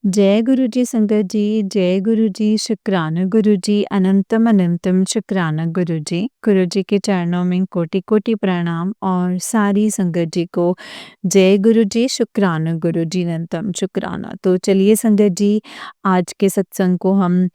जय गुरु जी संगत जी, जय गुरु जी, शुक्राना गुरु जी, अनंतम अनंतम शुक्राना गुरु जी। गुरु जी के चरणों में कोटि-कोटि प्रणाम और सारी संगत जी को जय गुरु जी, शुक्राना गुरु जी, अनंतम शुक्राना। तो चलिए संगत जी, आज के सत्संग को हम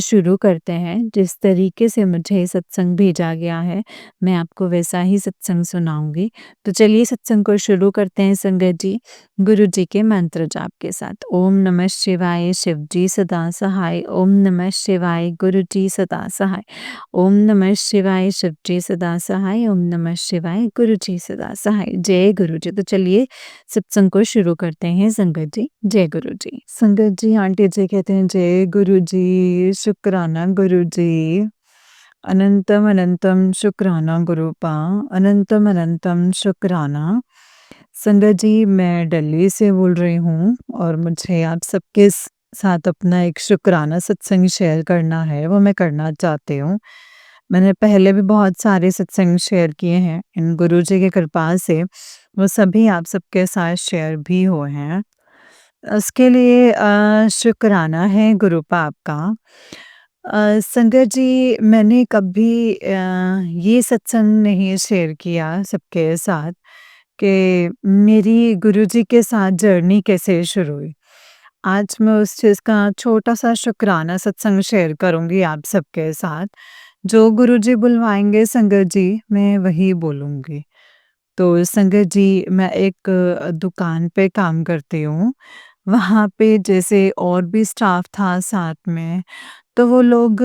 शुरू करते हैं। जिस तरीके से मुझे सत्संग भेजा गया है, मैं आपको वैसा ही सत्संग सुनाऊँगी। तो चलिए सत्संग को शुरू करते हैं संगत जी। गुरु जी के मंत्र जाप के साथ। ओम नमः शिवाय शिव जी सदा सहाय। ओम नमः शिवाय गुरु जी सदा सहाय। ओम नमः शिवाय शिव जी सदा सहाय। ओम नमः शिवाय गुरु जी सदा सहाय। जय गुरु जी। तो चलिए सत्संग को शुरू करते हैं संगत जी। जय गुरु जी। संगत जी आंटी जी कहते हैं जय गुरु जी, शुक्राना गुरु जी, अनंतम अनंतम शुक्राना गुरुपा, अनंतम अनंतम शुक्राना। संगत जी, मैं दिल्ली से बोल रही हूँ और मुझे आप सबके साथ अपना एक शुक्राना सत्संग शेयर करना है, वो मैं करना चाहती हूँ। मैंने पहले भी बहुत सारे सत्संग शेयर किए हैं, इन गुरु जी की कृपा से वो सभी आप सबके साथ शेयर भी हुए हैं। उसके लिए शुक्राना है गुरुपा आपका। संगत जी, मैंने कभी ये सत्संग नहीं शेयर किया सबके साथ कि मेरी गुरुजी के साथ जर्नी कैसे शुरू हुई। आज मैं उस चीज़ का छोटा-सा शुकराना सत्संग शेयर करूँगी आप सबके साथ। जो गुरुजी बुलवाएँगे संगत जी, मैं वही बोलूँगी। तो संगत जी, मैं एक दुकान पे काम करती हूँ। वहाँ पे जैसे और भी स्टाफ था साथ में, तो वो लोग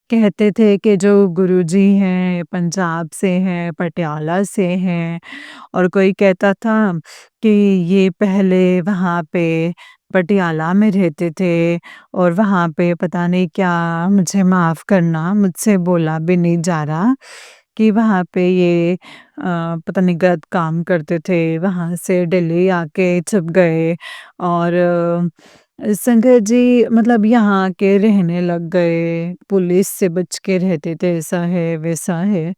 कहते थे कि जो गुरुजी हैं पंजाब से हैं, पटियाला से हैं और कोई कहता था कि ये पहले वहाँ पे पटियाला में रहते थे और वहाँ पे पता नहीं क्या, मुझे माफ़ करना, मुझसे बोला भी नहीं जा रहा कि वहाँ पे ये पता नहीं गलत काम करते थे, वहाँ से दिल्ली आके छुप गए और संगत जी मतलब यहाँ आके रहने लग गए, पुलिस से बच के रहते थे, ऐसा है, वैसा है।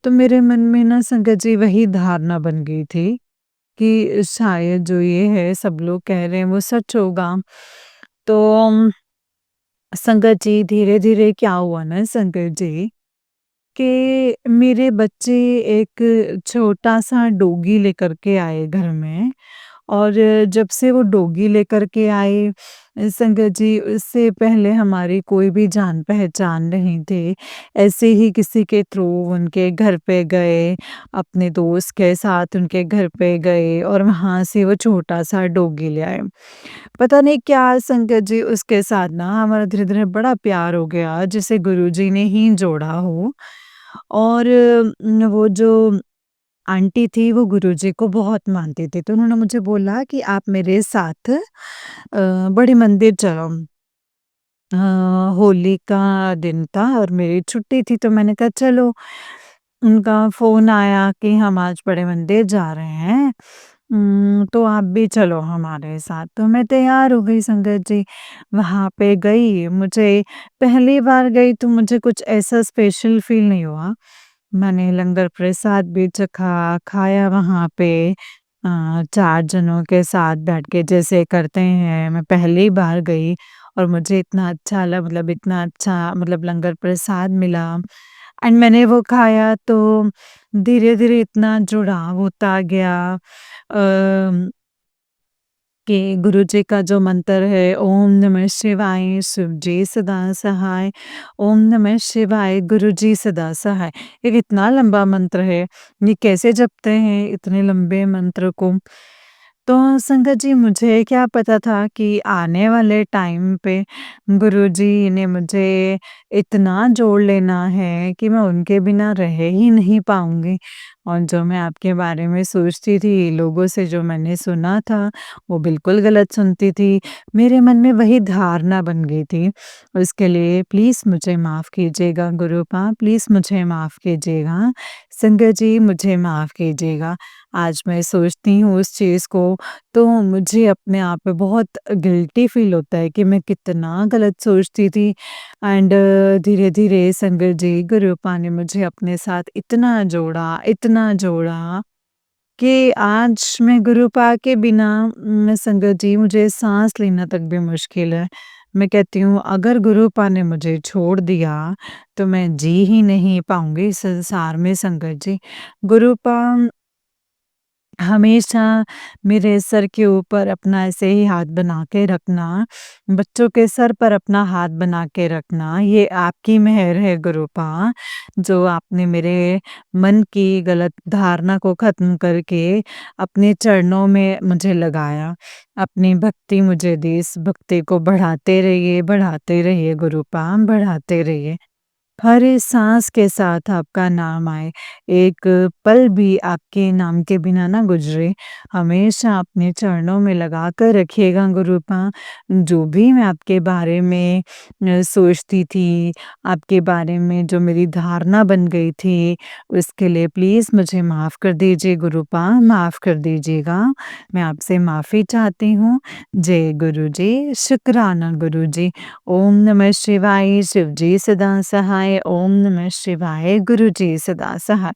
तो मेरे मन में ना संगत जी वही धारणा बन गई थी कि शायद जो ये है सब लोग कह रहे हैं वो सच होगा। तो संगत जी धीरे-धीरे क्या हुआ ना संगत जी कि मेरे बच्चे एक छोटा-सा डॉगी लेकर के आए घर में और जब से वो डॉगी लेकर के आए संगत जी उससे पहले हमारी कोई भी जान-पहचान नहीं थे। ऐसे ही किसी के थ्रू उनके घर पे गए, अपने दोस्त के साथ उनके घर पे गए और वहाँ से वो छोटा-सा डॉगी ले आए। पता नहीं क्या संगत जी उसके साथ ना हमारा धीरे-धीरे बड़ा प्यार हो गया जैसे गुरुजी ने ही जोड़ा हो। और वो जो आंटी थी वो गुरुजी को बहुत मानती थी, तो उन्होंने मुझे बोला कि आप मेरे साथ बड़े मंदिर चलो। अ, होली का दिन था और मेरी छुट्टी थी तो मैंने कहा चलो। उनका फ़ोन आया कि हम आज बड़े मंदिर जा रहे हैं। तो आप भी चलो हमारे साथ। तो मैं तैयार हो गई संगत जी। वहाँ पे गई, मुझे पहली बार गई तो मुझे कुछ ऐसा स्पेशल फ़ील नहीं हुआ। मैंने लंगर प्रसाद भी चखा, खाया वहाँ पे 4 जनों के साथ बैठ के जैसे करते हैं, मैं पहली बार गई और मुझे इतना अच्छा मतलब इतना अच्छा मतलब लंगर प्रसाद मिला एंड मैंने वो खाया तो धीरे-धीरे इतना जुड़ाव होता गया अ कि गुरुजी का जो मंत्र है ओम नमः शिवाय शिव जी सदा सहाय, ओम नमः शिवाय गुरु जी सदा सहाय। ये कितना लंबा मंत्र है, ये कैसे जपते हैं इतने लंबे मंत्र को? तो संगत जी मुझे क्या पता था कि आने वाले टाइम पे गुरुजी ने मुझे इतना जोड़ लेना है कि मैं उनके बिना रह ही नहीं पाऊँगी। और जो मैं आपके बारे में सोचती थी, लोगों से जो मैंने सुना था, वो बिल्कुल गलत सुनती थी। मेरे मन में वही धारणा बन गई थी। उसके लिए प्लीज़ मुझे माफ़ कीजिएगा गुरुपा, प्लीज़ मुझे माफ़ कीजिएगा। संगत जी मुझे माफ़ कीजिएगा। आज मैं सोचती हूँ उस चीज़ को तो मुझे अपने आप पे बहुत गिल्टी फ़ील होता है कि मैं कितना गलत सोचती थी एंड धीरे-धीरे संगत जी, गुरुपा ने मुझे अपने साथ इतना जोड़ा कि आज मैं गुरु पा के बिना संगत जी मुझे साँस लेना तक भी मुश्किल है। मैं कहती हूँ अगर गुरु पा ने मुझे छोड़ दिया तो मैं जी ही नहीं पाऊँगी इस संसार में संगत जी। गुरु पा हमेशा मेरे सर के ऊपर अपना ऐसे ही हाथ बना के रखना, बच्चों के सर पर अपना हाथ बना के रखना, ये आपकी मेहर है गुरुपा, जो आपने मेरे मन की गलत धारणा को ख़त्म करके अपने चरणों में मुझे लगाया। अपनी भक्ति मुझे दी, इस भक्ति को बढ़ाते रहिए गुरुपा, बढ़ाते रहिए। हर एक साँस के साथ आपका नाम आए, एक पल भी आपके नाम के बिना ना गुज़रे। हमेशा अपने चरणों में लगा कर रखिएगा गुरूपा। जो भी मैं आपके बारे में सोचती थी, आपके बारे में जो मेरी धारणा बन गई थी, उसके लिए प्लीज़ मुझे माफ़ कर दीजिए गुरूपा, माफ़ कर दीजिएगा। मैं आपसे माफ़ी चाहती हूँ। जय गुरु जी, शुक्राना गुरु जी। ओम नमः शिवाय, शिव जी सदा सहाय। ओम नमः शिवाय, गुरु जी सदा सहाय।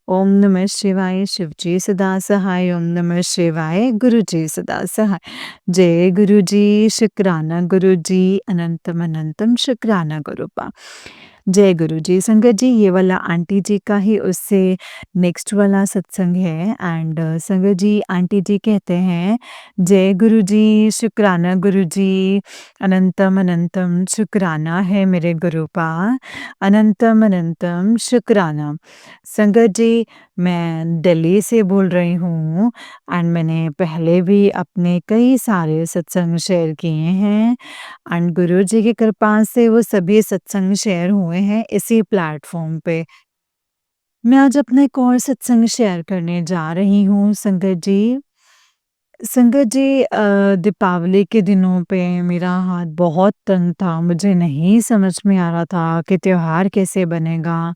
ओम नमः शिवाय, शिव जी सदा सहाय। ओम नमः शिवाय, गुरु जी सदा सहाय। जय गुरु जी, शुक्राना गुरु जी, अनंतम अनंतम शुक्राना गुरुपा। जय गुरु जी। संगत जी ये वाला आंटी जी का ही उससे नेक्स्ट वाला सत्संग है एंड संगत जी आंटी जी कहते हैं जय गुरु जी, शुक्राना गुरु जी, अनंतम अनंतम शुक्राना है मेरे गुरुपा, अनंतम अनंतम शुक्राना। संगत जी मैं दिल्ली से बोल रही हूँ एंड मैंने पहले भी अपने कई सारे सत्संग शेयर किए हैं एंड गुरु जी की कृपा से वो सभी सत्संग शेयर हुए हैं इसी प्लेटफॉर्म पे। मैं आज अपना एक और सत्संग शेयर करने जा रही हूँ संगत जी। संगत जी दीपावली के दिनों पे मेरा हाथ बहुत तंग था, मुझे नहीं समझ में आ रहा था कि त्योहार कैसे बनेगा।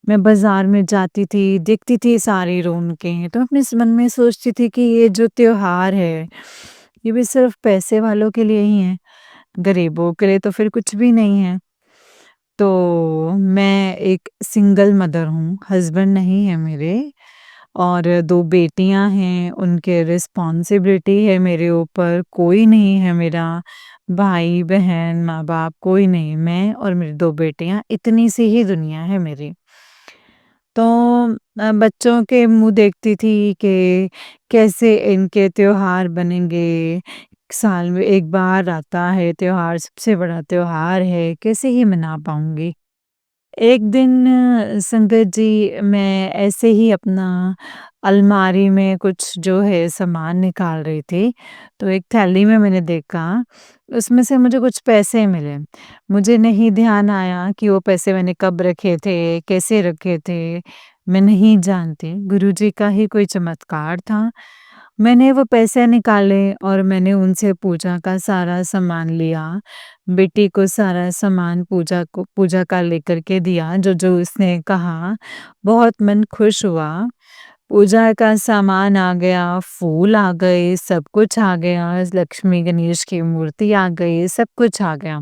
मैं बाज़ार में जाती थी, देखती थी सारी रौनकें, तो अपने मन में सोचती थी कि ये जो त्योहार है, ये भी सिर्फ़ पैसे वालों के लिए ही है, गरीबों के लिए तो फिर कुछ भी नहीं है। तो मैं एक सिंगल मदर हूँ, हस्बैंड नहीं है मेरे और 2 बेटियाँ हैं, उनके रिस्पॉन्सिबिलिटी है मेरे ऊपर, कोई नहीं है मेरा भाई-बहन, माँ-बाप कोई नहीं, मैं और मेरी 2 बेटियाँ, इतनी सी ही दुनिया है मेरी। तो बच्चों के मुँह देखती थी कि कैसे इनके त्योहार बनेंगे, साल में 1 बार आता है त्योहार, सबसे बड़ा त्योहार है, कैसे ही मना पाऊँगी। एक दिन संगत जी मैं ऐसे ही अपना अलमारी में कुछ जो है सामान निकाल रही थी, तो एक थैली में मैंने देखा, उसमें से मुझे कुछ पैसे मिले। मुझे नहीं ध्यान आया कि वो पैसे मैंने कब रखे थे, कैसे रखे थे, मैं नहीं जानती। गुरुजी का ही कोई चमत्कार था। मैंने वो पैसे निकाले और मैंने उनसे पूजा का सारा सामान लिया। बेटी को सारा सामान पूजा का लेकर के दिया, जो-जो उसने कहा, बहुत मन खुश हुआ। पूजा का सामान आ गया, फूल आ गए, सब कुछ आ गया, लक्ष्मी गणेश की मूर्ति आ गई, सब कुछ आ गया।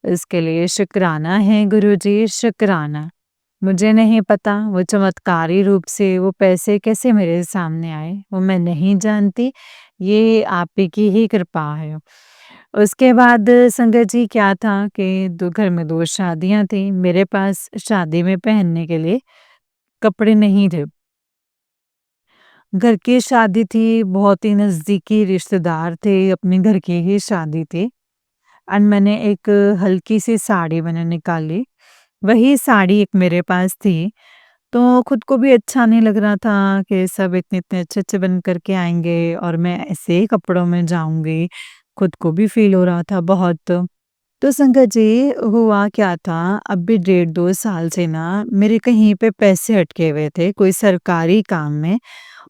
इसके लिए शुक्राना है गुरुजी, शुक्राना। मुझे नहीं पता वो चमत्कारी रूप से वो पैसे कैसे मेरे सामने आए, वो मैं नहीं जानती, ये आप ही की ही कृपा है। उसके बाद संगत जी क्या था कि दो घर में 2 शादियाँ थी, मेरे पास शादी में पहनने के लिए कपड़े नहीं थे। घर की शादी थी, बहुत ही नज़दीकी रिश्तेदार थे, अपने घर की ही शादी थी एंड मैंने एक हल्की-सी साड़ी मैंने निकाली, वही साड़ी एक मेरे पास थी, तो खुद को भी अच्छा नहीं लग रहा था कि सब इतने-इतने अच्छे-अच्छे बन कर के आएँगे और मैं ऐसे ही कपड़ों में जाऊँगी, खुद को भी फ़ील हो रहा था बहुत। तो संगत जी, हुआ क्या था, अब भी डेढ़ 2 साल से ना मेरे कहीं पे पैसे अटके हुए थे, कोई सरकारी काम में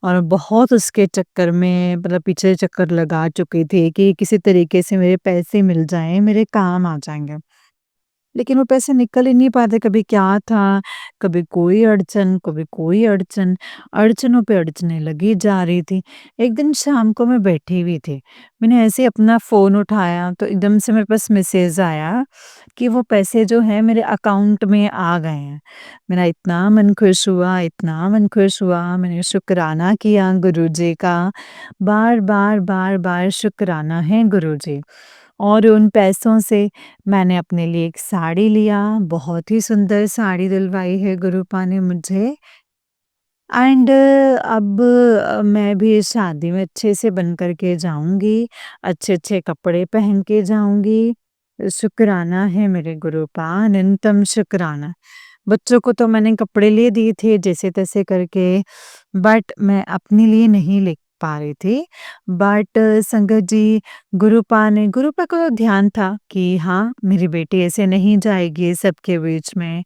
और बहुत उसके चक्कर में मतलब पीछे चक्कर लगा चुकी थी कि किसी तरीके से मेरे पैसे मिल जाएँ, मेरे काम आ जाएँगे। लेकिन वो पैसे निकल ही नहीं पाते, कभी क्या था, कभी कोई अड़चन, अड़चनों पे अड़चनें लगी जा रही थी। एक दिन शाम को मैं बैठी हुई थी, मैंने ऐसे ही अपना फ़ोन उठाया तो एकदम से मेरे पास मैसेज आया कि वो पैसे जो हैं मेरे अकाउंट में आ गए हैं। मेरा इतना मन खुश हुआ, इतना मन खुश हुआ, मैंने शुकराना किया गुरुजी का, बार-बार, बार-बार शुकराना है गुरुजी। और उन पैसों से मैंने अपने लिए एक साड़ी लिया, बहुत ही सुंदर साड़ी दिलवाई है गुरुपा ने मुझे। एंड अब मैं भी इस शादी में अच्छे से बन कर के जाऊँगी, अच्छे-अच्छे कपड़े पहन के जाऊँगी। शुकराना है मेरे गुरुपा, अनंतम शुकराना। बच्चों को तो मैंने कपड़े ले दिए थे जैसे-तैसे करके, बट मैं अपने लिए नहीं ले पा रही थी। बट संगत जी, गुरुपा को तो ध्यान था कि हाँ, मेरी बेटी ऐसे नहीं जाएगी सबके बीच में।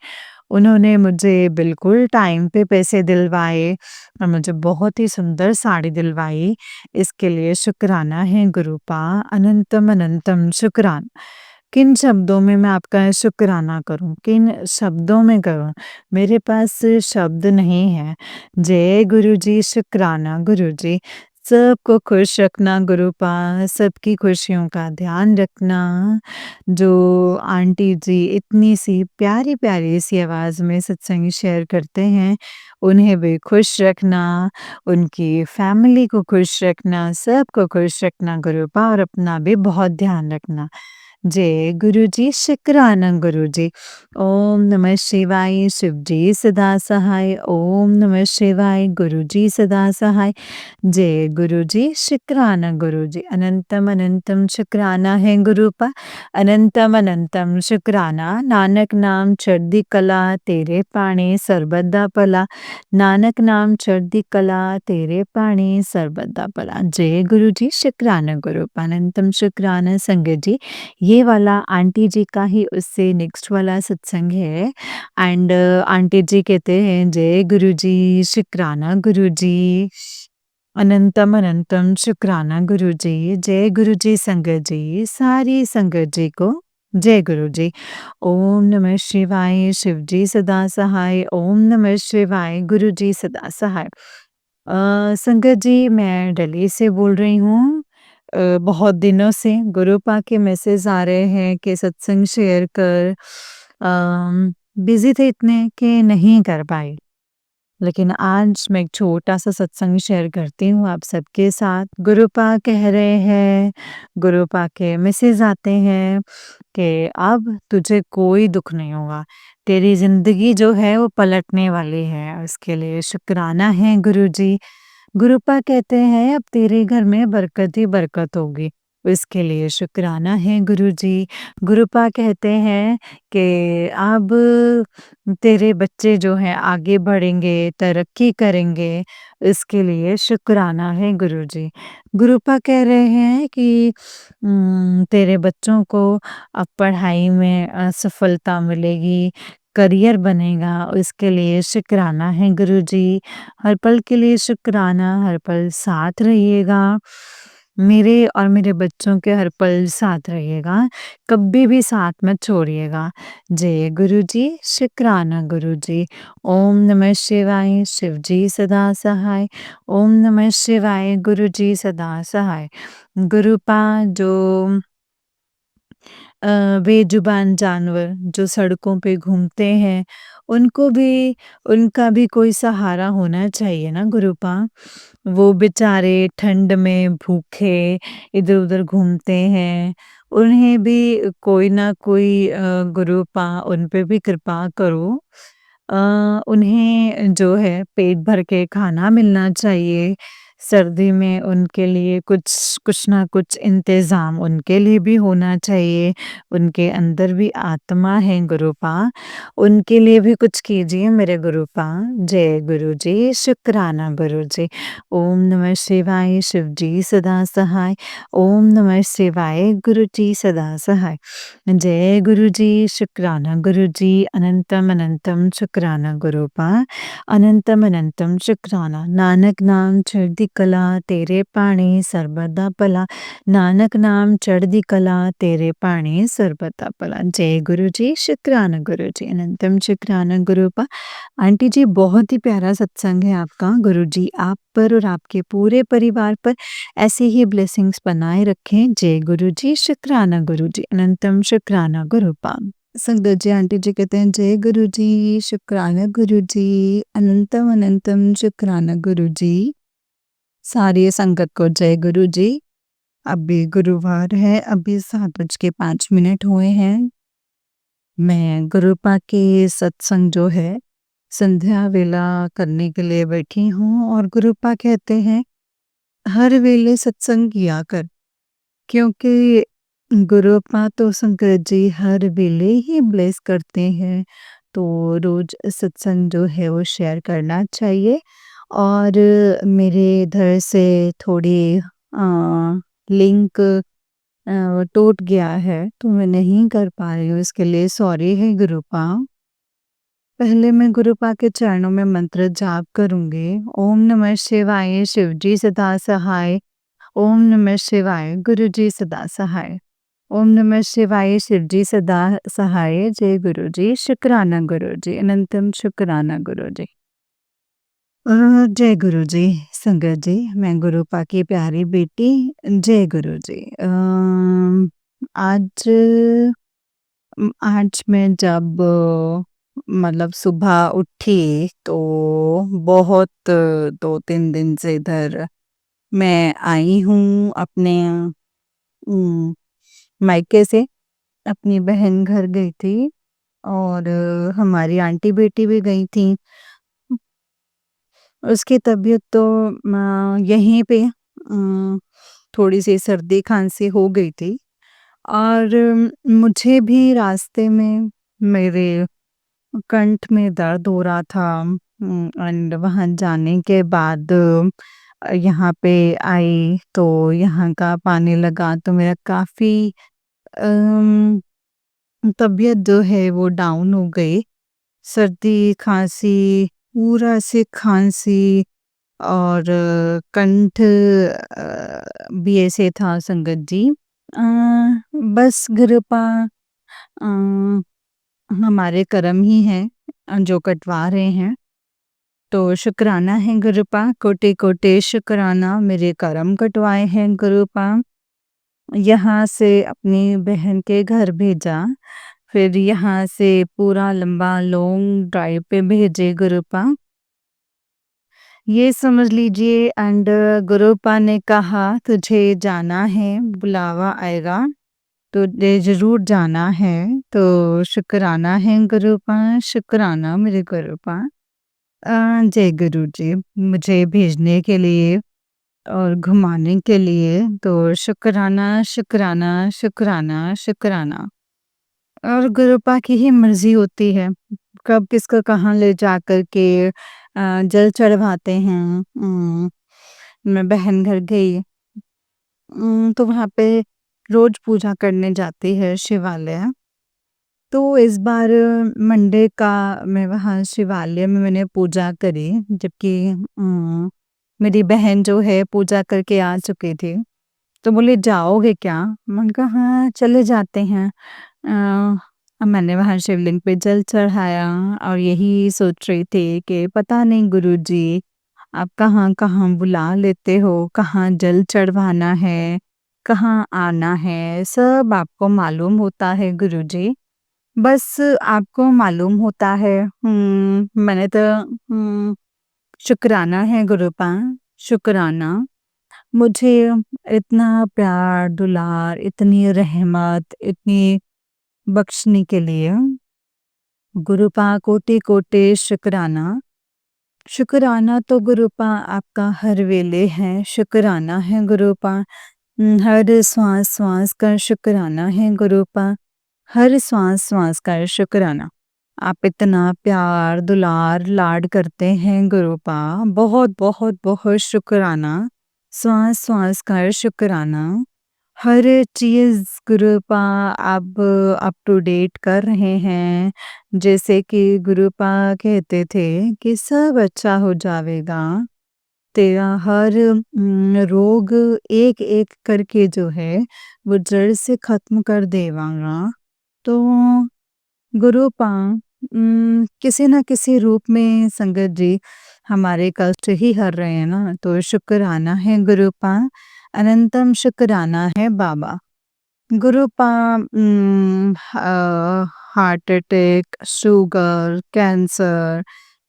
उन्होंने मुझे बिल्कुल टाइम पे पैसे दिलवाए और मुझे बहुत ही सुंदर साड़ी दिलवाई। इसके लिए शुकराना है गुरुपा, अनंतम अनंतम शुक्राना। किन शब्दों में मैं आपका शुकराना करूँ? किन शब्दों में करूँ? मेरे पास शब्द नहीं है। जय गुरुजी, शुकराना गुरुजी। सबको खुश रखना गुरुपा, सबकी खुशियों का ध्यान रखना। जो आंटी जी इतनी-सी प्यारी-प्यारी सी आवाज़ में सत्संग शेयर करते हैं, उन्हें भी खुश रखना, उनकी फैमिली को खुश रखना, सबको खुश रखना गुरुपा और अपना भी बहुत ध्यान रखना। जय गुरुजी, शुकराना गुरुजी। ओम नमः शिवाय, शिवजी सदा सहाय। ओम नमः शिवाय, गुरुजी सदा सहाय। जय गुरुजी, शुकराना गुरुजी। अनंतम अनंतम शुकराना है गुरुपा, अनंतम अनंतम शुकराना। नानक नाम चढ़दी कला, तेरे पाणी सरबत दा भला। नानक नाम चढ़दी कला, तेरे पाणी सरबत दा भला। जय गुरुजी, शुकराना गुरुपा, अनंतम शुकराना संगत जी। ये वाला आंटी जी का ही उससे नेक्स्ट वाला सत्संग है। एंड आंटी जी कहते हैं, जय गुरुजी, शुकराना गुरुजी, अनंतम अनंतम शुकराना गुरुजी। जय गुरुजी संगत जी, सारी संगत जी को जय गुरुजी। ओम नमः शिवाय, शिवजी सदा सहाय। ओम नमः शिवाय, गुरुजी सदा सहाय। संगत जी, मैं दिल्ली से बोल रही हूँ। बहुत दिनों से गुरुपा के मैसेज आ रहे हैं कि सत्संग शेयर कर। बिज़ी थे इतने कि नहीं कर पाई। लेकिन आज मैं एक छोटा-सा सत्संग शेयर करती हूँ आप सबके साथ। गुरुपा कह रहे हैं, गुरुपा के मैसेज आते हैं कि अब तुझे कोई दुःख नहीं होगा। तेरी ज़िंदगी जो है वो पलटने वाली है, उसके लिए शुकराना है गुरुजी। गुरुपा कहते हैं अब तेरे घर में बरकत ही बरकत होगी, इसके लिए शुकराना है गुरुजी। गुरुपा कहते हैं कि अब तेरे बच्चे जो हैं आगे बढ़ेंगे, तरक्की करेंगे, इसके लिए शुकराना है गुरुजी। गुरुपा कह रहे हैं कि तेरे बच्चों को अब पढ़ाई में सफलता मिलेगी, करियर बनेगा, इसके लिए शुकराना है गुरुजी। हर पल के लिए शुकराना, हर पल साथ रहिएगा। मेरे और मेरे बच्चों के हर पल साथ रहिएगा, कभी भी साथ मत छोड़िएगा। जय गुरुजी, शुकराना गुरुजी। ओम नमः शिवाय, शिवजी सदा सहाय। ओम नमः शिवाय, गुरुजी सदा सहाय। गुरुपा जो बेजुबान जानवर जो सड़कों पे घूमते हैं, उनको भी उनका भी कोई सहारा होना चाहिए ना गुरुपा। वो बेचारे ठंड में भूखे इधर-उधर घूमते हैं, उन्हें भी कोई ना कोई गुरुपा उन पे भी कृपा करो। अ, उन्हें जो है पेट भर के खाना मिलना चाहिए। सर्दी में उनके लिए कुछ ना कुछ इंतज़ाम उनके लिए भी होना चाहिए। उनके अंदर भी आत्मा है गुरुपा, उनके लिए भी कुछ कीजिए मेरे गुरुपा। जय गुरुजी, शुकराना गुरुजी। ओम नमः शिवाय, शिवजी सदा सहाय। ओम नमः शिवाय, गुरुजी सदा सहाय। जय गुरुजी, शुकराना गुरुजी, अनंतम अनंतम शुकराना गुरुपा, अनंतम अनंतम शुकराना। नानक नाम चढ़दी कला तेरे पाणी सर्वदा भला, नानक नाम चढ़दी कला तेरे पाणी सर्वदा भला। जय गुरु जी, शुक्राना गुरु जी, अनंतम शुक्राना गुरुपा। आंटी जी बहुत ही प्यारा सत्संग है आपका। गुरु जी आप पर और आपके पूरे परिवार पर ऐसे ही ब्लेसिंग्स बनाए रखें। जय गुरु जी, शुक्राना गुरु जी, अनंतम शुक्राना गुरुपा। संगत जी आंटी जी कहते हैं जय गुरु जी, शुक्राना गुरु जी, अनंतम अनंतम शुक्राना गुरु जी। सारी संगत को जय गुरु जी। अभी गुरुवार है, अभी 7:05 हुए हैं। मैं गुरुपा के सत्संग जो है संध्या वेला करने के लिए बैठी हूँ और गुरुपा कहते हैं हर वेले सत्संग किया कर, क्योंकि गुरुपा तो संगत जी हर वेले ही ब्लेस करते हैं, तो रोज सत्संग जो है वो शेयर करना चाहिए। और मेरे इधर से थोड़ी लिंक टूट गया है तो मैं नहीं कर पा रही हूँ, इसके लिए सॉरी है गुरुपा। पहले मैं गुरुपा के चरणों में मंत्र जाप करूंगी। ओम नमः शिवाय, शिव जी सदा सहाय। ओम नमः शिवाय, गुरु जी सदा सहाय। ओम नमः शिवाय, शिव जी सदा सहाय। जय गुरु जी, शुक्राना गुरु जी, अनंतम शुक्राना गुरु जी। जय गुरु जी, संगत जी, मैं गुरुपा की प्यारी बेटी। जय गुरु जी। आज आज मैं जब मतलब सुबह उठी तो बहुत 2-3 दिन से इधर मैं आई हूँ अपने मायके से, अपनी बहन घर गई थी और हमारी आंटी बेटी भी गई थी। उसकी तबीयत तो यहीं पे थोड़ी सी सर्दी खांसी हो गई थी और मुझे भी रास्ते में मेरे कंठ में दर्द हो रहा था। एंड वहाँ जाने के बाद यहाँ पे आई तो यहाँ का पानी लगा तो मेरा काफ़ी तबीयत जो है वो डाउन हो गई। सर्दी, खाँसी, पूरा से खाँसी और कंठ भी ऐसे था संगत जी। बस कृपा हमारे कर्म ही हैं जो कटवा रहे हैं। तो शुक्राना है गुरुपा, कोटि-कोटि शुक्राना मेरे कर्म कटवाए हैं गुरुपा। यहाँ से अपनी बहन के घर भेजा, फिर यहाँ से पूरा लंबा लॉन्ग ड्राइव पे भेजे गुरुपा। ये समझ लीजिए एंड गुरुपा ने कहा तुझे जाना है, बुलावा आएगा, तुझे ज़रूर जाना है। तो शुक्राना है गुरुपा, शुक्राना मेरे गुरुपा। जय गुरु जी, मुझे भेजने के लिए और घुमाने के लिए तो शुक्राना, शुक्राना, शुक्राना, शुक्राना। और गुरुपा की ही मर्ज़ी होती है, कब किसको कहाँ ले जाकर के जल चढ़वाते हैं। मैं बहन घर गई तो वहाँ पे रोज़ पूजा करने जाती है शिवालय। तो इस बार मंडे का मैं वहाँ शिवालय में मैंने पूजा करी, जबकि मेरी बहन जो है पूजा करके आ चुकी थी। तो बोले जाओगे क्या? मैंने कहा हाँ, चले जाते हैं। मैंने वहाँ शिवलिंग पे जल चढ़ाया और यही सोच रही थी कि पता नहीं गुरुजी आप कहाँ-कहाँ बुला लेते हो, कहाँ जल चढ़वाना है, कहाँ आना है, सब आपको मालूम होता है गुरुजी। बस आपको मालूम होता है। मैंने तो शुक्राना है गुरुपा, शुक्राना। मुझे इतना प्यार, दुलार, इतनी रहमत, इतनी बख्शने के लिए गुरुपा कोटि-कोटि शुक्राना। शुक्राना तो गुरुपा आपका हर वेले है, शुक्राना है गुरुपा। हर श्वास-श्वास का शुक्राना है गुरुपा, हर श्वास-श्वास का शुक्राना। आप इतना प्यार, दुलार, लाड करते हैं गुरुपा, बहुत-बहुत बहुत शुक्राना। श्वास-श्वास का शुक्राना। हर चीज़ गुरुपा आप अप टू डेट कर रहे हैं। जैसे कि गुरुपा कहते थे कि सब अच्छा हो जावेगा, तेरा हर रोग एक-एक करके जो है वो जड़ से ख़त्म कर देवांगा। तो गुरुपा किसी न किसी रूप में संगत जी हमारे कष्ट ही हर रहे हैं ना, तो शुक्राना है गुरुपा, अनंतम शुक्राना है बाबा। Gurupa heart attack, sugar, cancer,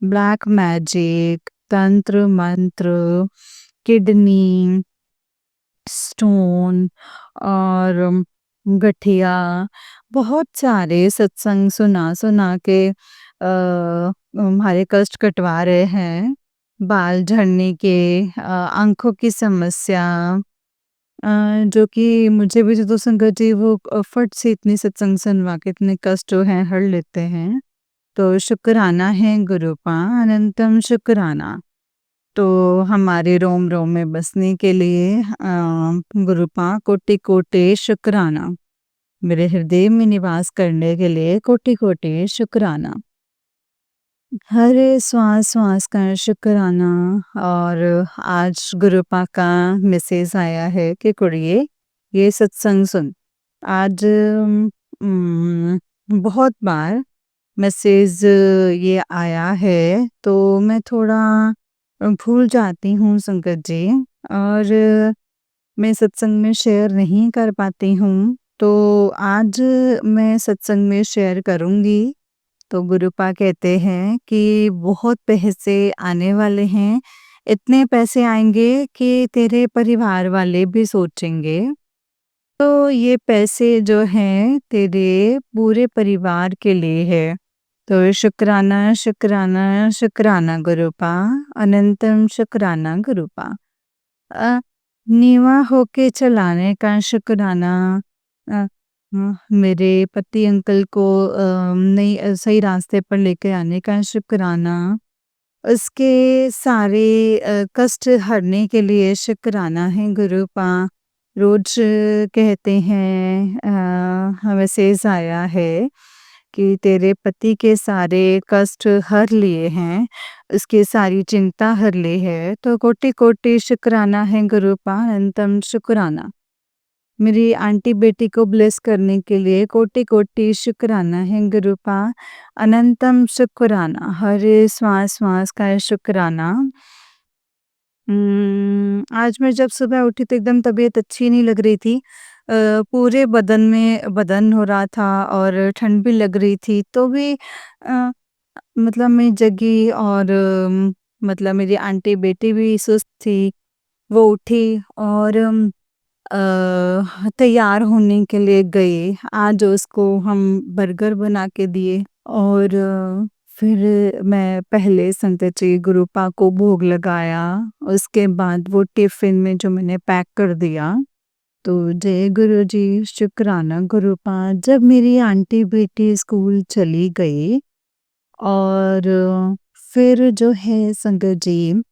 black magic, तंत्र मंत्र, किडनी स्टोन और गठिया बहुत सारे सत्संग सुना-सुना के हमारे कष्ट कटवा रहे हैं। बाल झड़ने के, आँखों की समस्या, जो कि मुझे भी जो तो संगत जी वो फट से इतनी सत्संग सुनवा के इतने कष्ट जो हैं हर लेते हैं। तो शुक्राना है गुरुपा, अनंतम शुक्राना। तो हमारे रोम-रोम में बसने के लिए गुरुपा कोटि-कोटि शुक्राना। मेरे हृदय में निवास करने के लिए कोटि-कोटि शुक्राना। हर श्वास-श्वास का शुक्राना। और आज गुरुपा का मैसेज आया है कि कुड़िए ये सत्संग सुन। आज बहुत बार मैसेज ये आया है तो मैं थोड़ा भूल जाती हूँ संगत जी, और मैं सत्संग में शेयर नहीं कर पाती हूँ। तो आज मैं सत्संग में शेयर करूँगी। तो गुरुपा कहते हैं कि बहुत पैसे आने वाले हैं, इतने पैसे आएँगे कि तेरे परिवार वाले भी सोचेंगे। तो ये पैसे जो हैं तेरे पूरे परिवार के लिए है। तो शुक्राना, शुक्राना, शुक्राना गुरुपा, अनंतम शुक्राना गुरुपा। अ, नीवा होके चलाने का शुक्राना। अ, मेरे पति अंकल को नई सही रास्ते पर लेके आने का शुक्राना। उसके सारे कष्ट हरने के लिए शुक्राना है गुरुपा। रोज कहते हैं मैसेज आया है कि तेरे पति के सारे कष्ट हर लिए हैं, उसकी सारी चिंता हर ली है। तो कोटि-कोटि शुक्राना है गुरुपा, अनंतम शुक्राना। मेरी आंटी बेटी को ब्लेस करने के लिए कोटि-कोटि शुक्राना है गुरुपा, अनंतम शुक्राना। हर श्वास-श्वास का शुक्राना। आज मैं जब सुबह उठी तो एकदम तबीयत अच्छी नहीं लग रही थी। पूरे बदन में बदन हो रहा था और ठंड भी लग रही थी, तो भी मतलब मैं जगी और मतलब मेरी आंटी बेटी भी सुस्त थी, वो उठी और तैयार होने के लिए गए। आज उसको हम बर्गर बना के दिए और फिर मैं पहले संत जी गुरुपा को भोग लगाया। उसके बाद वो टिफ़िन में जो मैंने पैक कर दिया। तो जय गुरु जी, शुक्राना गुरुपा। जब मेरी आंटी बेटी स्कूल चली गई और फिर जो है संगत जी,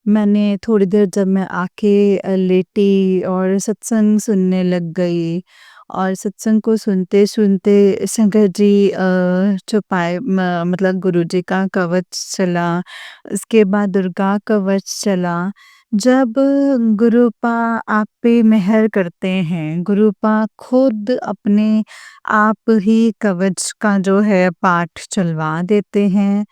मैंने थोड़ी देर जब मैं आके लेटी और सत्संग सुनने लग गई और सत्संग को सुनते-सुनते संगत जी चौपाई मतलब गुरुजी का कवच चला, उसके बाद दुर्गा कवच चला। जब गुरुपा आप पे मेहर करते हैं, गुरुपा खुद अपने आप ही कवच का जो है पाठ चलवा देते हैं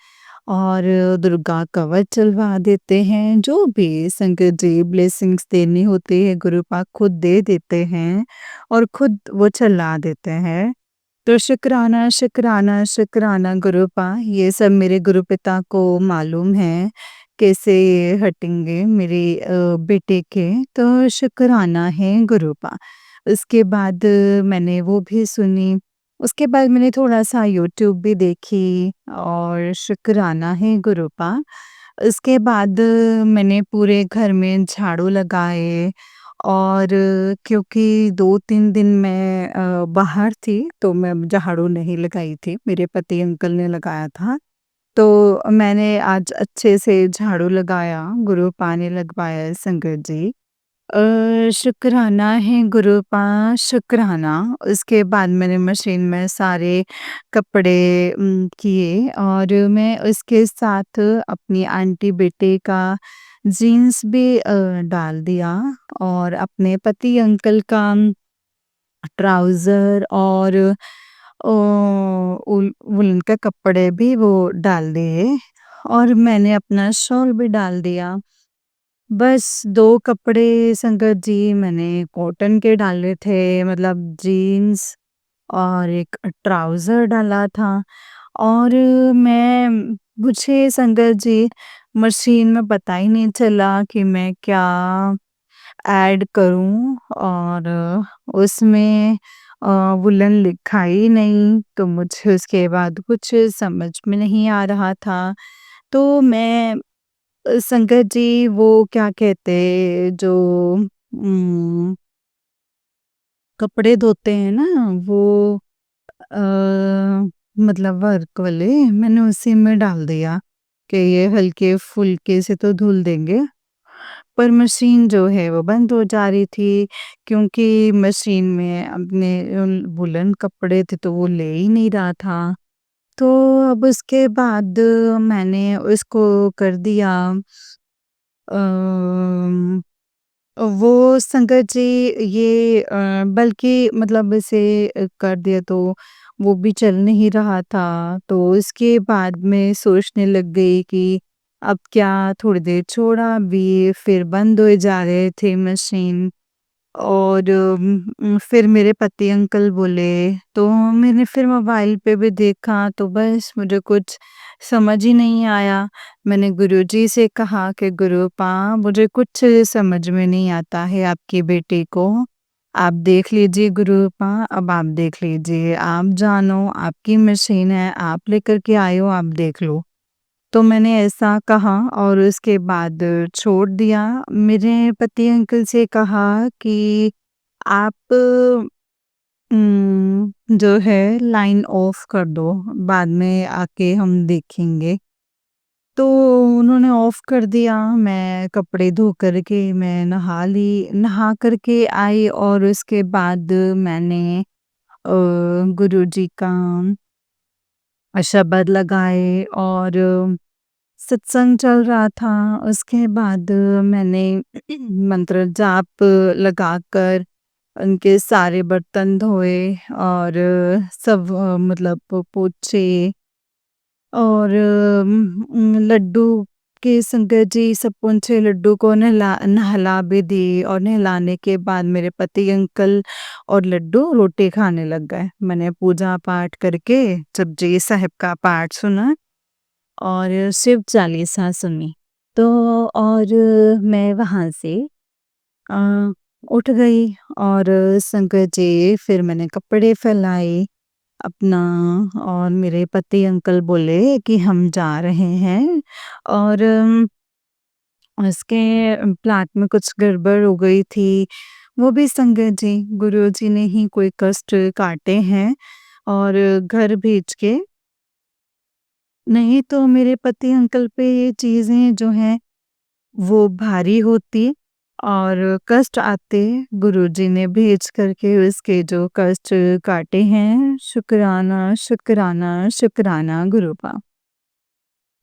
और दुर्गा कवच चलवा देते हैं। जो भी संगत जी ब्लेसिंग्स देनी होती है गुरुपा खुद दे देते हैं और खुद वो चला देते हैं। तो शुक्राना, शुक्राना, शुक्राना गुरुपा। ये सब मेरे गुरुपिता को मालूम है, कैसे ये हटेंगे मेरे बेटे के, तो शुक्राना है गुरुपा। उसके बाद मैंने वो भी सुनी, उसके बाद मैंने थोड़ा-सा यूट्यूब भी देखी और शुक्राना है गुरुपा। उसके बाद मैंने पूरे घर में झाड़ू लगाए और क्योंकि 2-3 दिन मैं बाहर थी, तो मैं झाड़ू नहीं लगाई थी, मेरे पति अंकल ने लगाया था। तो मैंने आज अच्छे से झाड़ू लगाया, गुरुपा ने लगवाया संगत जी। शुकराना है गुरु पा शुकराना। उसके बाद मैंने मशीन में सारे कपड़े किए और मैं उसके साथ अपनी आंटी बेटे का जीन्स भी डाल दिया और अपने पति अंकल का ट्राउज़र और वूलन के कपड़े भी वो डाल दिए और मैंने अपना शॉल भी डाल दिया। बस 2 कपड़े संगत जी मैंने कॉटन के डाले थे, मतलब जीन्स और एक ट्राउज़र डाला था और मैं मुझे संगत जी मशीन में पता ही नहीं चला कि मैं क्या ऐड करूँ और उसमें वूलन लिखा ही नहीं, तो मुझे उसके बाद कुछ समझ में नहीं आ रहा था। तो मैं संगत जी वो क्या कहते जो कपड़े धोते हैं ना वो मतलब वर्क वाले मैंने उसी में डाल दिया कि ये हल्के-फुल्के से तो धुल देंगे। पर मशीन जो है वो बंद हो जा रही थी क्योंकि मशीन में अपने वूलन कपड़े थे तो वो ले ही नहीं रहा था। तो अब उसके बाद मैंने उसको कर दिया अम, वो संगत जी ये बल्कि मतलब इसे कर दिया तो वो भी चल नहीं रहा था। तो उसके बाद मैं सोचने लग गई कि अब क्या थोड़ी देर छोड़ा भी फिर बंद होए जा रहे थे मशीन। और फिर मेरे पति अंकल बोले, तो मैंने फिर मोबाइल पे भी देखा तो बस मुझे कुछ समझ ही नहीं आया। मैंने गुरुजी से कहा कि गुरुपा मुझे कुछ समझ में नहीं आता है आपके बेटे को। आप देख लीजिए गुरुपा, अब आप देख लीजिए, आप जानो आपकी मशीन है, आप लेकर के आए हो, आप देख लो। तो मैंने ऐसा कहा और उसके बाद छोड़ दिया। मेरे पति अंकल से कहा कि आप जो है लाइन ऑफ कर दो, बाद में आके हम देखेंगे। तो उन्होंने ऑफ कर दिया, मैं कपड़े धो कर के मैं नहा ली, नहा कर के आई और उसके बाद मैंने गुरुजी का शब्द लगाए और सत्संग चल रहा था। उसके बाद मैंने मंत्र जाप लगाकर उनके सारे बर्तन धोए और सब मतलब पोछे और लड्डू के संगत जी सब पोंछे लड्डू को नहला भी दी और नहलाने के बाद मेरे पति अंकल और लड्डू रोटी खाने लग गए। मैंने पूजा पाठ करके जपजी साहिब का पाठ सुना और शिव चालीसा सुनी। तो और मैं वहाँ से अ, उठ गई और संगत जी फिर मैंने कपड़े फैलाए अपना और मेरे पति अंकल बोले कि हम जा रहे हैं और उसके प्लाट में कुछ गड़बड़ हो गई थी। वो भी संगत जी, गुरुजी ने ही कोई कष्ट काटे हैं और घर भेज के नहीं तो मेरे पति अंकल पे ये चीज़ें जो हैं वो भारी होती और कष्ट आते गुरुजी ने भेज कर के उसके जो कष्ट काटे हैं, शुक्राना, शुक्राना, शुक्राना गुरुपा।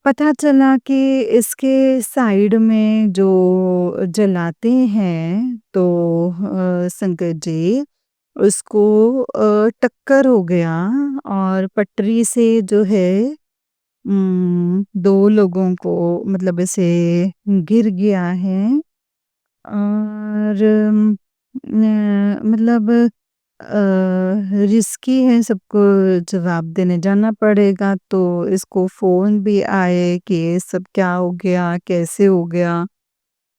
पता चला कि इसके साइड में जो जलाते हैं तो संगत जी उसको टक्कर हो गया और पटरी से जो है 2 लोगों को मतलब ऐसे गिर गया है और मतलब रिस्की है सबको जवाब देने जाना पड़ेगा तो इसको फ़ोन भी आए कि ये सब क्या हो गया, कैसे हो गया?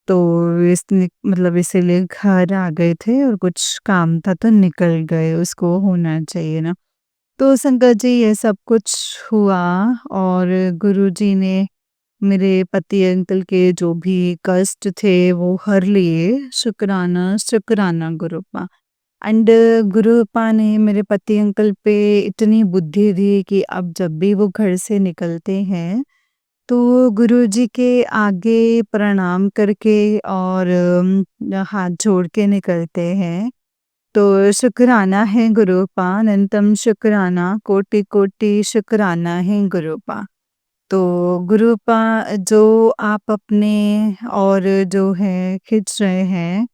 तो इसने मतलब इसीलिए घर आ गए थे और कुछ काम था तो निकल गए, उसको होना चाहिए ना। तो संगत जी ये सब कुछ हुआ और गुरुजी ने मेरे पति अंकल के जो भी कष्ट थे वो हर लिए, शुक्राना, शुक्राना गुरुपा। एंड गुरुपा ने मेरे पति अंकल पे इतनी बुद्धि दी कि अब जब भी वो घर से निकलते हैं तो गुरुजी के आगे प्रणाम करके और हाथ जोड़ के निकलते हैं। तो शुक्राना है गुरूपा, अनंतम शुक्राना, कोटि-कोटि शुक्राना है गुरूपा। तो गुरूपा जो आप अपने और जो है खींच रहे हैं,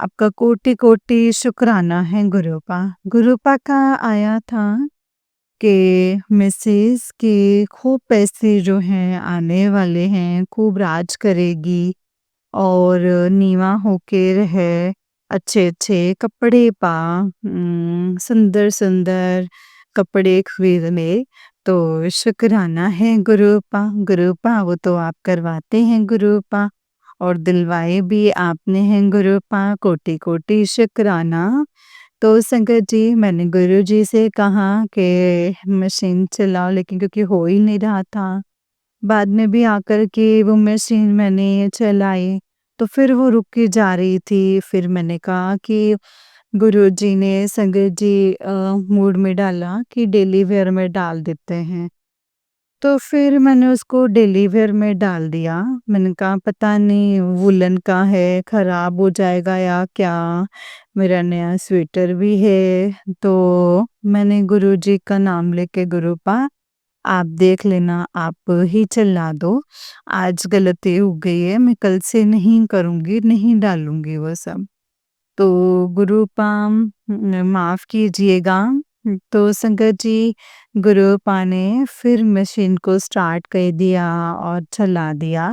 आपका कोटि-कोटि शुक्राना है गुरूपा। गुरूपा का आया था कि मिसेज़ के खूब पैसे जो हैं आने वाले हैं, खूब राज करेगी और नीवा होके रहे, अच्छे-अच्छे कपड़े पा सुंदर-सुंदर कपड़े खरीदने। तो शुक्राना है गुरूपा, गुरूपा वो तो आप करवाते हैं गुरूपा और दिलवाए भी आपने हैं गुरूपा, कोटि-कोटि शुक्राना। तो संगत जी मैंने गुरुजी से कहा कि मशीन चलाओ लेकिन क्योंकि हो ही नहीं रहा था। बाद में भी आकर के वो मशीन मैंने चलाई, तो फिर वो रुक के जा रही थी। फिर मैंने कहा कि गुरुजी ने संगत जी मूड में डाला कि डेली वियर में डाल देते हैं। तो फिर मैंने उसको डेली वियर में डाल दिया। मैंने कहा पता नहीं वूलन का है, खराब हो जाएगा या क्या? मेरा नया स्वेटर भी है। तो मैंने गुरुजी का नाम लेके गुरूपा आप देख लेना, आप ही चला दो। आज गलती हो गई है, मैं कल से नहीं करूँगी, नहीं डालूँगी वो सब। तो गुरूपा माफ़ कीजिएगा। तो संगत जी गुरूपा ने फिर मशीन को स्टार्ट कर दिया और चला दिया।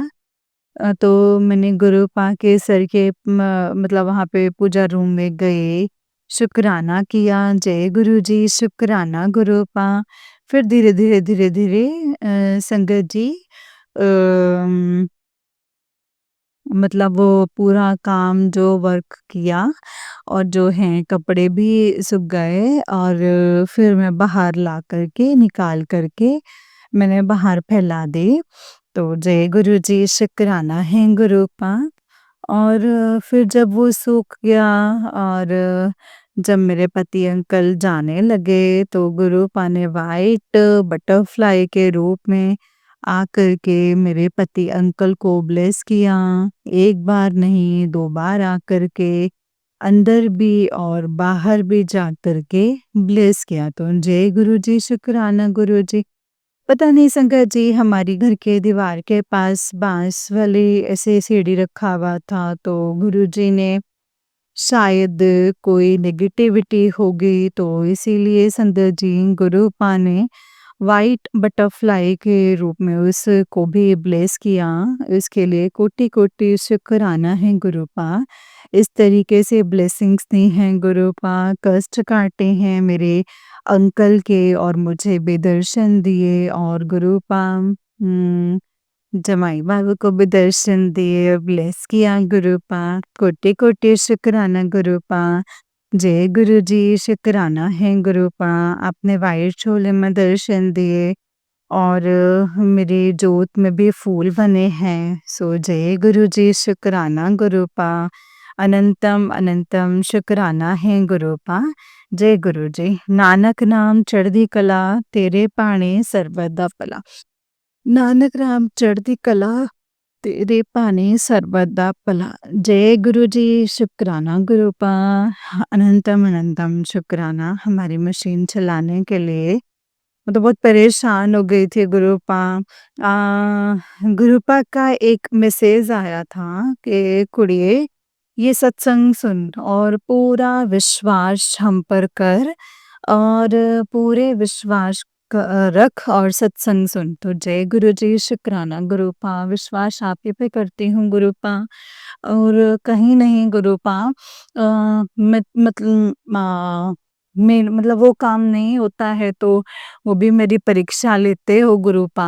तो मैंने गुरूपा के सर के मतलब वहाँ पे पूजा रूम में गए, शुक्राना किया, जय गुरुजी, शुक्राना गुरूपा। फिर धीरे-धीरे, धीरे-धीरे संगत जी अम मतलब वो पूरा काम जो वर्क किया और जो हैं कपड़े भी सूख गए और फिर मैं बाहर ला कर के निकाल कर के मैंने बाहर फैला दिए। तो जय गुरुजी शुक्राना है गुरूपा। और फिर जब वो सूख गया और जब मेरे पति अंकल जाने लगे तो गुरूपा ने व्हाइट बटरफ्लाई के रूप में आकर के मेरे पति अंकल को ब्लेस किया। एक बार नहीं 2 बार आकर के अंदर भी और बाहर भी जाकर के ब्लेस किया। तो जय गुरुजी शुक्राना गुरुजी। पता नहीं संगत जी हमारी घर के दीवार के पास बाँस वाली ऐसे सीढ़ी रखा हुआ था तो गुरुजी ने शायद कोई नेगेटिविटी होगी तो इसीलिए संगत जी गुरूपा ने व्हाइट बटरफ्लाई के रूप में उसको भी ब्लेस किया। इसके लिए कोटि-कोटि शुक्राना है गुरूपा। इस तरीके से ब्लेसिंग्स दी हैं गुरूपा, कष्ट काटे हैं मेरे अंकल के और मुझे भी दर्शन दिए और गुरूपा जमाई बाबू को भी दर्शन दिए और ब्लेस किया गुरूपा। कोटि-कोटि शुक्राना गुरूपा। जय गुरुजी शुक्राना है गुरूपा। आपने व्हाइट चोले में दर्शन दिए और मेरी जोत में भी फूल बने हैं। सो जय गुरुजी शुक्राना गुरूपा। अनंतम अनंतम शुक्राना है गुरूपा। जय गुरुजी। नानक नाम चढ़दी कला, तेरे भाਣੇ ਸਰਬਤ ਭਲਾ। नानक नाम चढ़दी कला, तेरे भाਣੇ ਸਰਬਤ भला। जय गुरु जी शुक्राना गुरूपा। अनंतम अनंतम शुक्राना हमारी मशीन चलाने के लिए। मैं तो बहुत परेशान हो गई थी गुरूपा। गुरूपा का एक मैसेज आया था कि कुड़िए ये सत्संग सुन और पूरा विश्वास हम पर कर और पूरे विश्वास रख और सत्संग सुन। तो जय गुरु जी शुक्राना गुरूपा। विश्वास आप ही पे करती हूँ गुरूपा और कहीं नहीं गुरूपा मतलब वो काम नहीं होता है तो वो भी मेरी परीक्षा लेते हो गुरूपा।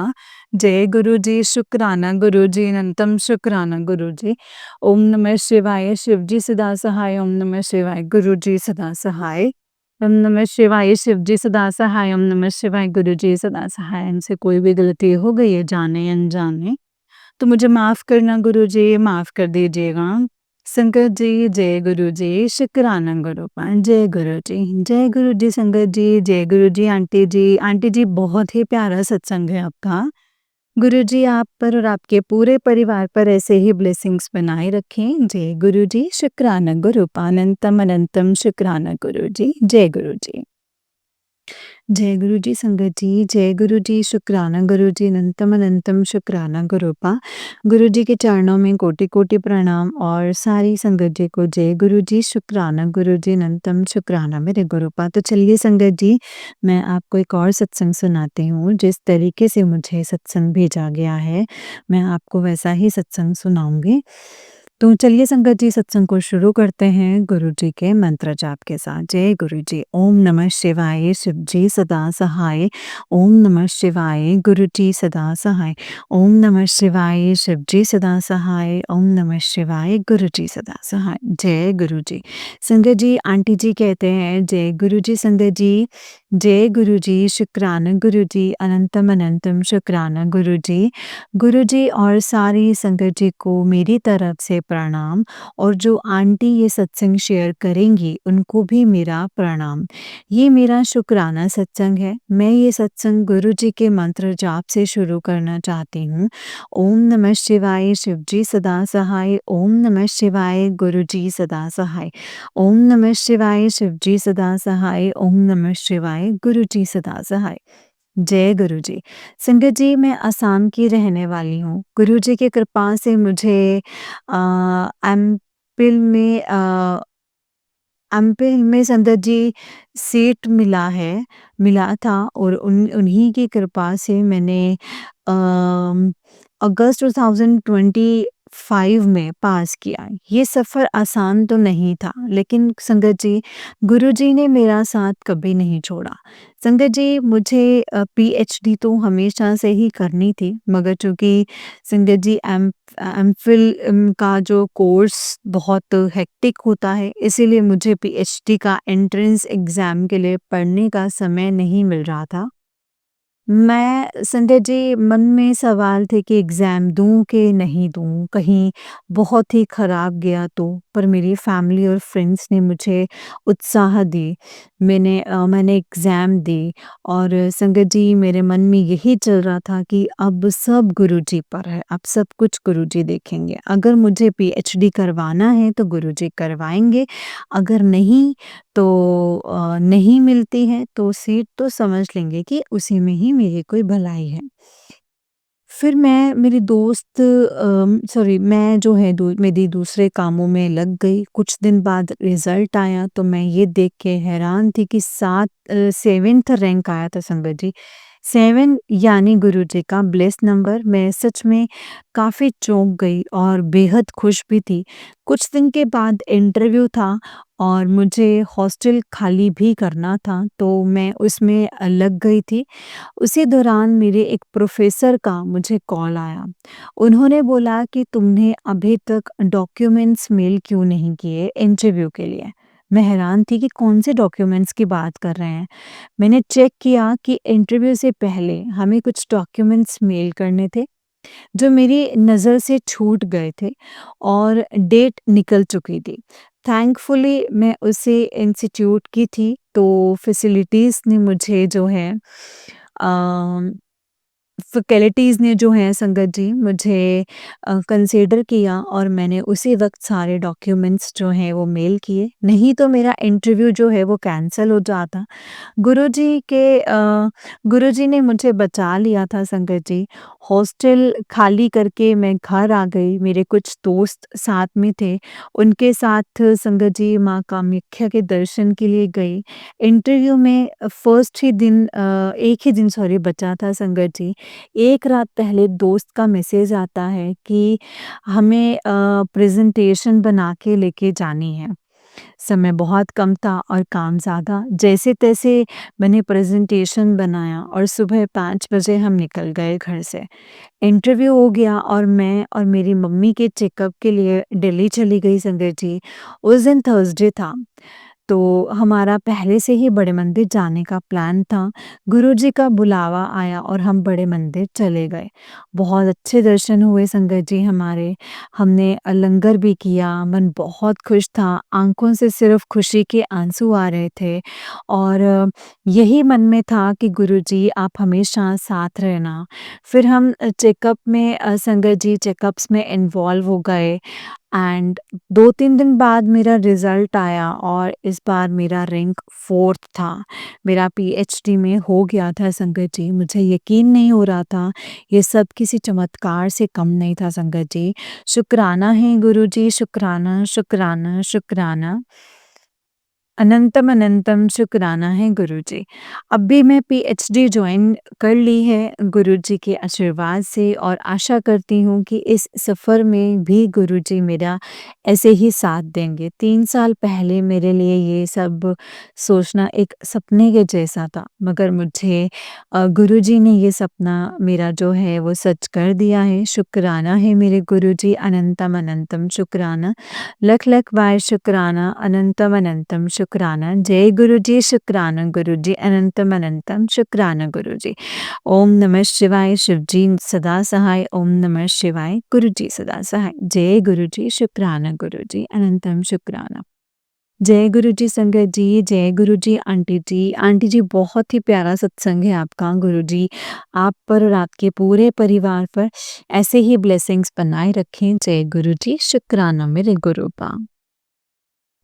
जय गुरु जी शुक्राना गुरु जी अनंतम शुक्राना गुरु जी। ओम नमः शिवाय शिव जी सदा सहाय। ओम नमः शिवाय गुरु जी सदा सहाय। ओम नमः शिवाय शिव जी सदा सहाय। ओम नमः शिवाय गुरु जी सदा सहाय। इनसे कोई भी गलती हो गई है जाने अनजाने तो मुझे माफ़ करना गुरु जी, माफ़ कर दीजिएगा। संगत जी जय गुरु जी शुक्राना गुरूपा। जय गुरु जी, जय गुरु जी संगत जी, जय गुरु जी आंटी जी। आंटी जी बहुत ही प्यारा सत्संग है आपका। गुरुजी आप पर और आपके पूरे परिवार पर ऐसे ही ब्लेसिंग्स बनाए रखें। जय गुरुजी, शुक्राना गुरुपानंतम अनंतम शुक्राना गुरुजी। जय गुरुजी। जय गुरुजी संगत जी, जय गुरुजी, शुक्राना गुरुजी, अनंतम अनंतम शुक्राना गुरुपा। गुरुजी के चरणों में कोटि-कोटि प्रणाम और सारी संगत जी को जय गुरुजी, शुक्राना गुरुजी, अनंतम शुक्राना मेरे गुरुपा। तो चलिए संगत जी, मैं आपको एक और सत्संग सुनाती हूँ। जिस तरीके से मुझे सत्संग भेजा गया है, मैं आपको वैसा ही सत्संग सुनाऊँगी। तो चलिए संगत जी सत्संग को शुरू करते हैं गुरु जी के मंत्र जाप के साथ। जय गुरु जी। ओम नमः शिवाय, शिव जी सदा सहाय। ओम नमः शिवाय, गुरु जी सदा सहाय। ओम नमः शिवाय, शिव जी सदा सहाय। ओम नमः शिवाय, गुरु जी सदा सहाय। जय गुरु जी। संगत जी, आंटी जी कहते हैं जय गुरु जी संगत जी। जय गुरु जी, शुक्राना गुरु जी, अनंतम अनंतम शुक्राना गुरु जी। गुरु जी और सारी संगत जी को मेरी तरफ से प्रणाम और जो आंटी ये सत्संग शेयर करेंगी उनको भी मेरा प्रणाम। ये मेरा शुक्राना सत्संग है। मैं ये सत्संग गुरु जी के मंत्र जाप से शुरू करना चाहती हूँ। ओम नमः शिवाय, शिव जी सदा सहाय। ओम नमः शिवाय, गुरु जी सदा सहाय। ओम नमः शिवाय, शिव जी सदा सहाय। ओम नमः शिवाय, गुरु जी सदा सहाय। जय गुरु जी। संगत जी, मैं असम की रहने वाली हूँ। गुरु जी की कृपा से मुझे एमपिल में एमपिल में संगत जी सीट मिला था और उन्हीं की कृपा से मैंने अम, अगस्त 2025 में पास किया। ये सफ़र आसान तो नहीं था, लेकिन संगत जी, गुरुजी ने मेरा साथ कभी नहीं छोड़ा। संगत जी, मुझे पीएचडी तो हमेशा से ही करनी थी, मगर चूँकि संगत जी एमफिल का जो कोर्स बहुत हेक्टिक होता है, इसीलिए मुझे पीएचडी का एंट्रेंस एग्ज़ाम के लिए पढ़ने का समय नहीं मिल रहा था। मैं संजय जी, मन में सवाल थे कि एग्ज़ाम दूँ कि नहीं दूँ, कहीं बहुत ही ख़राब गया तो। पर मेरी फैमिली और फ्रेंड्स ने मुझे उत्साह दी। मैंने एग्ज़ाम दी और संगत जी, मेरे मन में यही चल रहा था कि अब सब गुरुजी पर है, अब सब कुछ गुरुजी देखेंगे। अगर मुझे पीएचडी करवाना है तो गुरुजी करवाएँगे, अगर नहीं तो नहीं मिलती है तो सीट तो समझ लेंगे कि उसी में ही मेरी कोई भलाई है। फिर मैं मेरी दोस्त सॉरी मैं जो है मेरी दूसरे कामों में लग गई। कुछ दिन बाद रिज़ल्ट आया तो मैं ये देख के हैरान थी कि 7th रैंक आया था संगत जी। 7 यानी गुरुजी का ब्लेस्ड नंबर। मैं सच में काफ़ी चौंक गई और बेहद खुश भी थी। कुछ दिन के बाद इंटरव्यू था और मुझे हॉस्टल खाली भी करना था, तो मैं उसमें लग गई थी। उसी दौरान मेरे एक प्रोफ़ेसर का मुझे कॉल आया। उन्होंने बोला कि तुमने अभी तक डॉक्यूमेंट्स मेल क्यों नहीं किए इंटरव्यू के लिए? मैं हैरान थी कि कौन से डॉक्यूमेंट्स की बात कर रहे हैं। मैंने चेक किया कि इंटरव्यू से पहले हमें कुछ डॉक्यूमेंट्स मेल करने थे, जो मेरी नज़र से छूट गए थे और डेट निकल चुकी थी। थैंकफुली मैं उसी इंस्टीट्यूट की थी, तो फैसिलिटीज़ ने मुझे जो है अ फैकल्टीज़ ने जो हैं संगत जी मुझे कंसीडर किया और मैंने उसी वक़्त सारे डॉक्यूमेंट्स जो हैं वो मेल किए, नहीं तो मेरा इंटरव्यू जो है वो कैंसल हो जाता। गुरुजी गुरुजी ने मुझे बचा लिया था संगत जी। हॉस्टल खाली करके मैं घर आ गई, मेरे कुछ दोस्त साथ में थे, उनके साथ संगत जी माँ कामाख्या के दर्शन के लिए गई। इंटरव्यू में एक ही दिन सॉरी बचा था संगत जी। एक रात पहले दोस्त का मैसेज आता है कि हमें प्रेज़ेंटेशन बना के लेके जानी है। समय बहुत कम था और काम ज़्यादा। जैसे-तैसे मैंने प्रेज़ेंटेशन बनाया और सुबह 5 बजे हम निकल गए घर से। इंटरव्यू हो गया और मैं और मेरी मम्मी के चेकअप के लिए दिल्ली चली गई संगत जी। उस दिन थर्सडे था। तो हमारा पहले से ही बड़े मंदिर जाने का प्लान था। गुरुजी का बुलावा आया और हम बड़े मंदिर चले गए। बहुत अच्छे दर्शन हुए संगत जी हमारे। हमने लंगर भी किया, मन बहुत खुश था, आँखों से सिर्फ़ खुशी के आँसू आ रहे थे और यही मन में था कि गुरुजी आप हमेशा साथ रहना। फिर हम चेकअप में संगत जी चेकअप्स में इन्वॉल्व हो गए एंड 2-3 दिन बाद मेरा रिज़ल्ट आया और इस बार मेरा रैंक 4th था। मेरा पीएचडी में हो गया था संगत जी, मुझे यकीन नहीं हो रहा था, ये सब किसी चमत्कार से कम नहीं था संगत जी। शुक्राना है गुरुजी, शुक्राना, शुक्राना, शुक्राना। अनंतम अनंतम शुक्राना है गुरुजी। अब भी मैं पीएचडी जॉइन कर ली है गुरुजी के आशीर्वाद से और आशा करती हूँ कि इस सफ़र में भी गुरुजी मेरा ऐसे ही साथ देंगे। 3 साल पहले मेरे लिए ये सब सोचना एक सपने के जैसा था, मगर मुझे गुरुजी ने ये सपना मेरा जो है वो सच कर दिया है। शुक्राना है मेरे गुरुजी, अनंतम अनंतम शुक्राना। लख लख बार शुक्राना, अनंतम अनंतम शुक्राना। जय गुरुजी, शुक्राना गुरुजी, अनंतम अनंतम शुक्राना गुरुजी। ओम नमः शिवाय, शिवजी सदा सहाय। ओम नमः शिवाय, गुरुजी सदा सहाय। जय गुरुजी, शुक्राना गुरुजी, अनंतम शुक्राना। जय गुरुजी संगत जी, जय गुरुजी आंटी जी। आंटी जी बहुत ही प्यारा सत्संग है आपका गुरुजी। आप पर और आपके पूरे परिवार पर ऐसे ही ब्लेसिंग्स बनाए रखें। जय गुरुजी, शुक्राना मेरे गुरुपा।